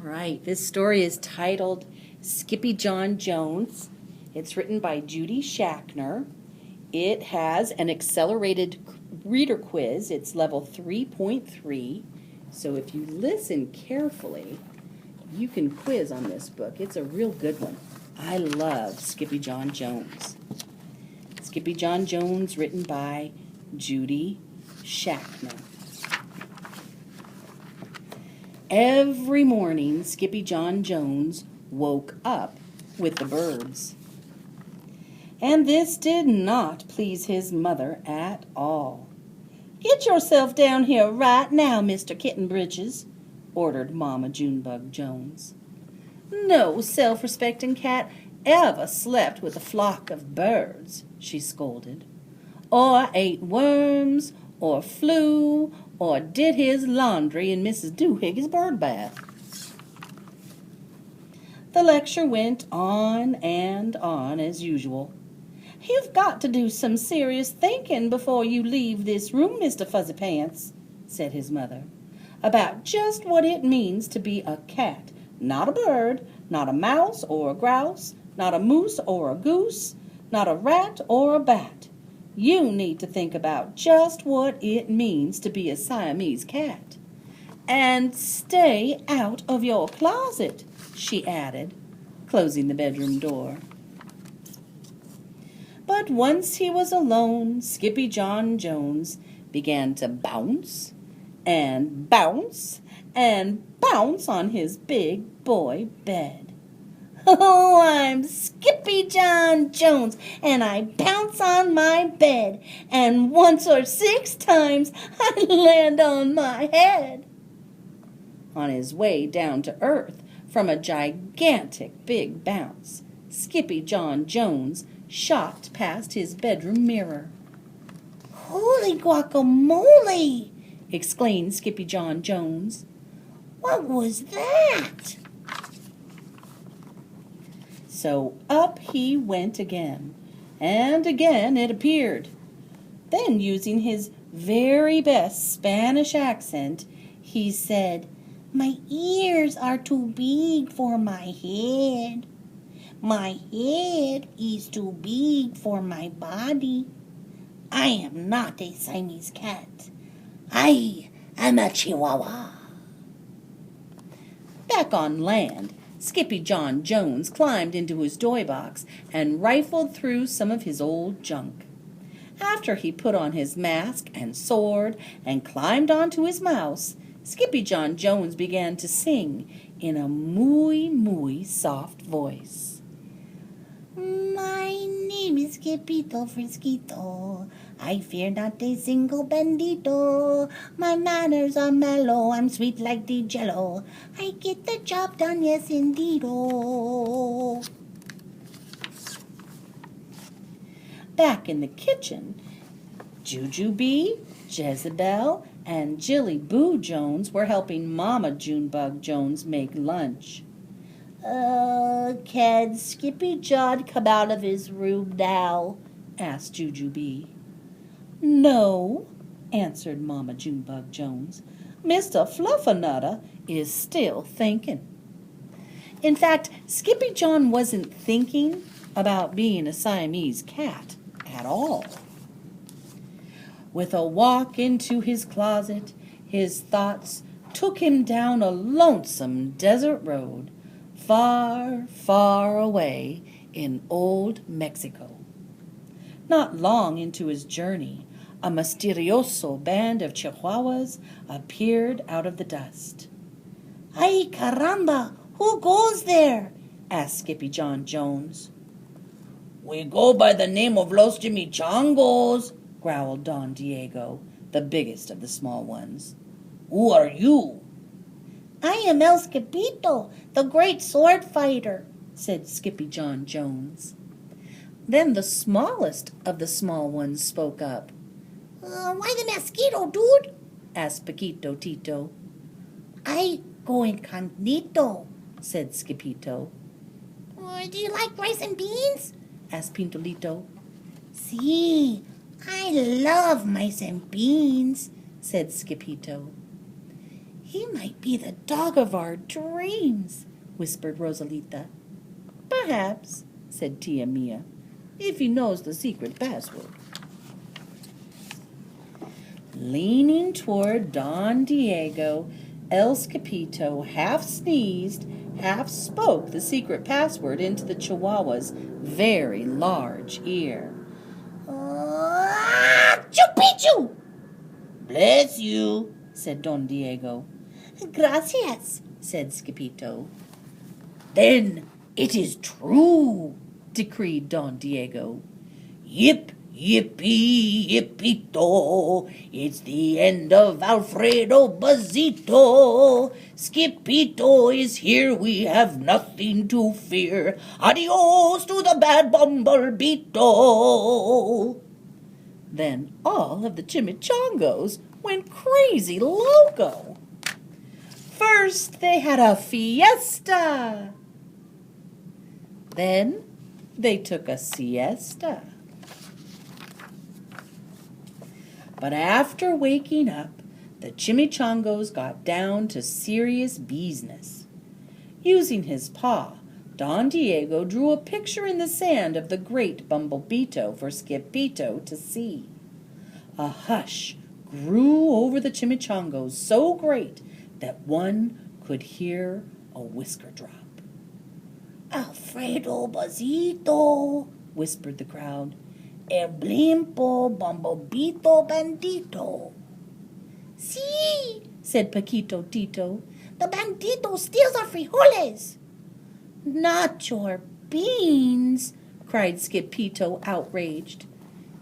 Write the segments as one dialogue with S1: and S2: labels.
S1: right, this story is titled Skippyjon Jones. It's written by Judy Schachner. It has an accelerated reader quiz. It's level 3.3. So if you listen carefully, you can quiz on this book. It's a real good one. I love Skippyjon Jones. Skippyjon Jones, written by Judy Schachner. Every morning, Skippyjon Jones woke up with the birds. And this did not please his mother at all. "Get yourself down here right now, Mr. Kitten Britches," ordered Mama Junebug Jones. "No self-respecting cat ever slept with a flock of birds," she scolded, "or ate worms, or flew, or did his laundry in Mrs. Doohig's bird bath." The lecture went on and on as usual. "You've got to do some serious thinking before you leave this room, Mr. Fuzzy Pants," said his mother, "about just what it means to be a cat, not a bird, not a mouse or a grouse, not a moose or a goose, not a rat or a bat. You need to think about just what it means to be a Siamese cat. And stay out of your closet," she added, closing the bedroom door. But once he was alone, Skippyjon Jones began to bounce and bounce and bounce on his big boy bed. "Oh, I'm Skippyjon Jones, and I bounce on my bed, and once or 6 times I land on my head." On his way down to earth from a gigantic big bounce, Skippyjon Jones shot past his bedroom mirror. "Holy guacamole!" exclaimed Skippyjon Jones. "What was that?" So up he went again, and again it appeared. Then, using his very best Spanish accent, he said, "My ears are too big for my head. My head is too big for my body. I am not a Siamese cat. I am a chihuahua." Back on land, Skippyjon Jones climbed into his toy box and rifled through some of his old junk. After he put on his mask and sword and climbed onto his mouse, Skippyjon Jones began to sing in a muy soft voice. "My name is Skippito Frisquito. I fear not a single bandito. My manners are mellow, I'm sweet like the jello. I get the job done, yes indeed-o." Back in the kitchen, Jujubee, Jezebel, and Jilly Boo Jones were helping Mama Junebug Jones make lunch. "Can Skippyjon come out of his room now?" asked Jujubee. "No," answered Mama Junebug Jones. "Mr. Fluffernutter is still thinking." In fact, Skippyjon wasn't thinking about being a Siamese cat at all. With a walk into his closet, his thoughts took him down a lonesome desert road, far, far away in old Mexico. Not long into his journey, a misterioso band of chihuahuas appeared out of the dust. "Ay, caramba! Who goes there?" asked Skippyjon Jones. "We go by the name of Los Chimichangos," growled Don Diego, the biggest of the small ones. "Who are you?" "I am El Skippito, the great sword fighter," said Skippyjon Jones. Then the smallest of the small ones spoke up. "Why the mosquito, dude?" asked Paquito Tito. "I go incognito," said Skippito. "Do you like rice and beans?" asked Pintolito. "See, I love mice and beans," said Skippito. He might be the dog of our dreams, whispered Rosalita. Perhaps, said Tia Mia, if he knows the secret password. Leaning toward Don Diego, El Skippito half sneezed, half spoke the secret password into the chihuahua's very large ear. Chupichu! Bless you, said Don Diego. Gracias, said Skippito. Then it is true, decreed Don Diego. Yip, yippee, yippito, it's the end of Alfredo Buzzito. Skippito is here, we have nothing to fear. Adios to the bad bumblebito. Then all of the chimichangos went crazy loco. First they had a fiesta. Then they took a siesta. But after waking up, the chimichangos got down to serious business. Using his paw, Don Diego drew a picture in the sand of the great bumblebito for Skippito to see. A hush grew over the chimichangos so great that one could hear a whisker drop. Alfredo Buzzito, whispered the crowd. El blimpo bumblebito bandito. See, said Paquito Tito, the bandito steals our frijoles. Not your beans, cried Skippito, outraged.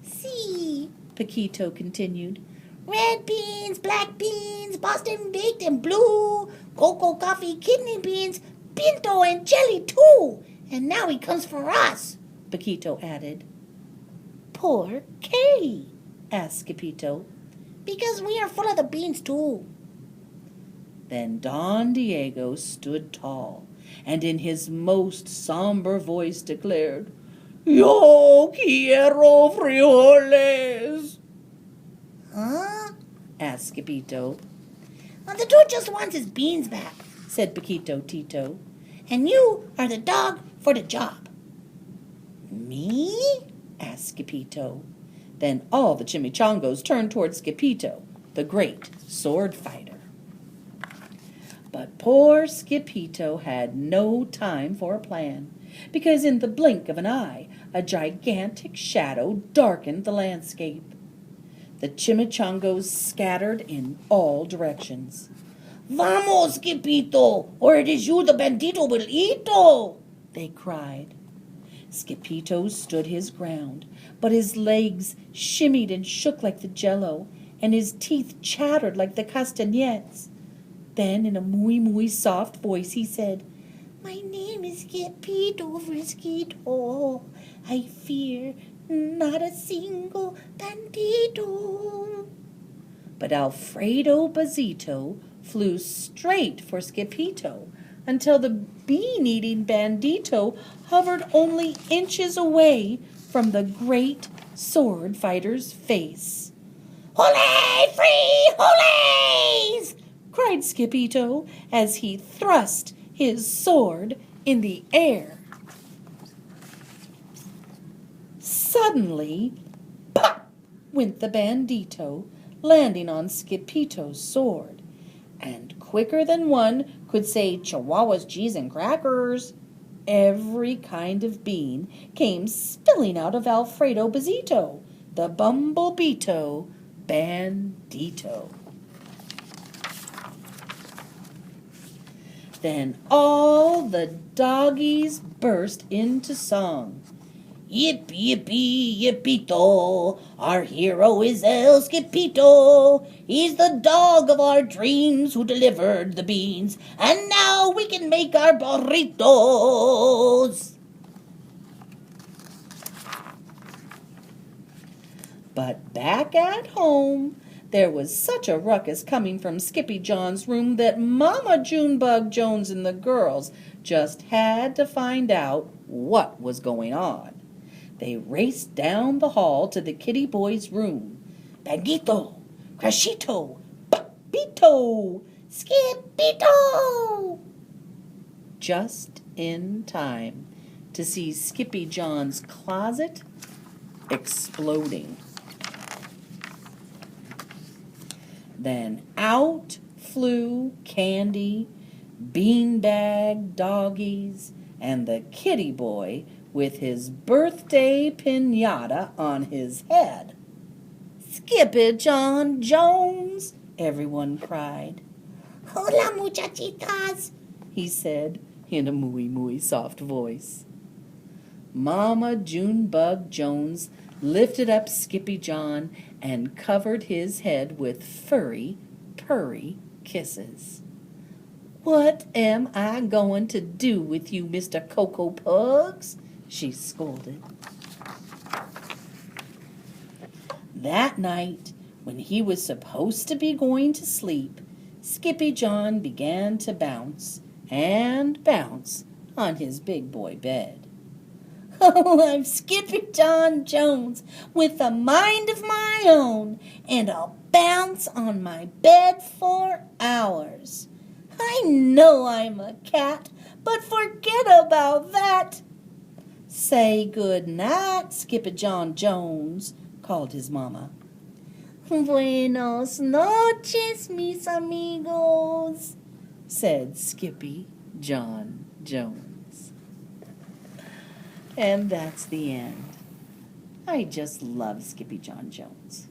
S1: See, Paquito continued, red beans, black beans, Boston baked and blue, cocoa coffee, kidney beans, pinto and jelly too. And now he comes for us, Paquito added. Poor Kay, asked Skippito. Because we are full of the beans too. Then Don Diego stood tall, and in his most somber voice declared, Yo quiero frijoles. Huh? asked Skippito. The dude just wants his beans back, said Paquito Tito. And you are the dog for the job. Me? asked Skippito. Then all the chimichangos turned toward Skippito, the great sword fighter. But poor Skippito had no time for a plan, because in the blink of an eye, a gigantic shadow darkened the landscape. The chimichangos scattered in all directions. Vamos, Skippito, or it is you the bandito will eat-o, they cried. Skippito stood his ground, but his legs shimmied and shook like the jello, and his teeth chattered like the castanets. Then, in a muy soft voice, he said, My name is Skippito Frisquito. I fear not a single bandito. But Alfredo Buzzito flew straight for Skippito until the bean-eating bandito hovered only inches away from the great sword fighter's face. Hooray, free hoolays! cried Skippito as he thrust his sword in the air. Suddenly, pop, went the bandito, landing on Skippito's sword, and quicker than one could say chihuahuas, cheese, and crackers, every kind of bean came spilling out of Alfredo Buzzito, the bumblebito bandito. Then all the doggies burst into song. Yip, yippee, yippito, our hero is El Skippito. He's the dog of our dreams who delivered the beans, and now we can make our burritos. But back at home, there was such a ruckus coming from Skippyjon's room that Mama Junebug Jones and the girls just had to find out what was going on. They raced down the hall to the kitty boy's room. Bandito, Crashito, Papito, Skippito! Just in time to see Skippy Jon's closet exploding. Then out flew Candy, Beanbag Doggies, and the kitty boy with his birthday piñata on his head. "Skippyjon Jones!" everyone cried. "Hola, muchachitas," he said in a muy soft voice. Mama Junebug Jones lifted up Skippy Jon and covered his head with furry, purry kisses. "What am I going to do with you, Mr. Cocoa Pugs?" she scolded. That night, when he was supposed to be going to sleep, Skippy Jon began to bounce and bounce on his big boy bed. "Oh, I'm Skippyjon Jones with a mind of my own, and I'll bounce on my bed for hours. I know I'm a cat, but forget about that." "Say good night, Skippyjon Jones," called his mama. "Buenos noches, mis amigos," said Skippy Jon Jones. And that's the end. I just love Skippyjon Jones.